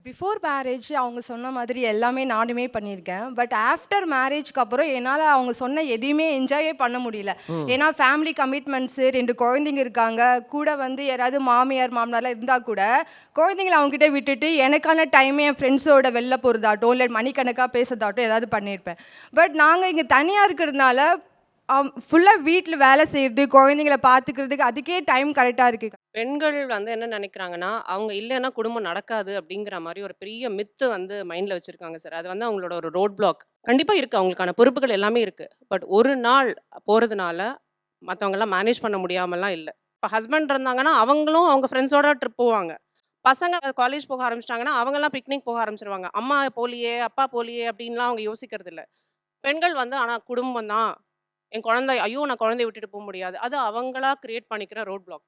Before marriage அவங்க சொன்ன மாதிரி எல்லாமே நானுமே பண்ணியிருக்கேன். பட் ஆஃப்டர் மேரேஜ்க்கு அப்புறம் என்னால் அவங்க சொன்ன எதையுமே என்ஜாயே பண்ண முடியல. ஏன்னா ஃபேமிலி கமிட்மெண்ட்ஸு, 2 குழந்தைங்க இருக்காங்க. கூட வந்து யாராவது மாமியார், மாமனார்லாம் இருந்தால் கூட குழந்தைங்கள அவங்ககிட்ட விட்டுட்டு எனக்கான டைமே என் ஃப்ரெண்ட்ஸோட வெளில போகிறதாகட்டும், இல்லை மணிக்கணக்காக பேசுறதாகட்டும் ஏதாவது பண்ணியிருப்பேன். பட் நாங்கள் இங்கே தனியாக இருக்கிறதுனால ஃபுல்லாக வீட்டில் வேலை செய்கிறது, குழந்தைங்கள பார்த்துக்கிறதுக்கு அதுக்கே டைம் கரெக்டாக இருக்குது. பெண்கள் வந்து என்ன நினைக்கிறாங்கன்னா, அவங்க இல்லன்னா குடும்பம் நடக்காது அப்படிங்கிற மாரி ஒரு பெரிய மித்து வந்து மைண்ட்ல வச்சிருக்காங்க சார். அது வந்து அவங்களோட ஒரு ரோட் பிளாக். கண்டிப்பா இருக்கு. அவங்களுக்கான பொறுப்புகள் எல்லாமே இருக்கு. பட் ஒரு நாள் போறதுனால மத்தவங்கலாம் மேனேஜ் பண்ண முடியாமலாம் இல்ல. இப்ப ஹஸ்பண்ட் இருந்தாங்கன்னா, அவங்களும் அவங்க ஃப்ரெண்ட்ஸோட ட்ரிப் போவாங்க. பசங்க காலேஜ் போக ஆரம்பிச்சுட்டாங்கன்னா, அவங்கலாம் பிக்னிக் போக ஆரம்பிச்சுருவாங்க. அம்மா போலியே, அப்பா போலியே அப்படின்லாம் அவங்க யோசிக்கிறது இல்ல. பெண்கள் வந்து ஆனா குடும்பம் தான். என் குழந்தை ஐயோ! நான் குழந்தைய விட்டுட்டு போ முடியாது. அது அவங்களா கிரியேட் பண்ணிக்கிற ரோட் பிளாக்.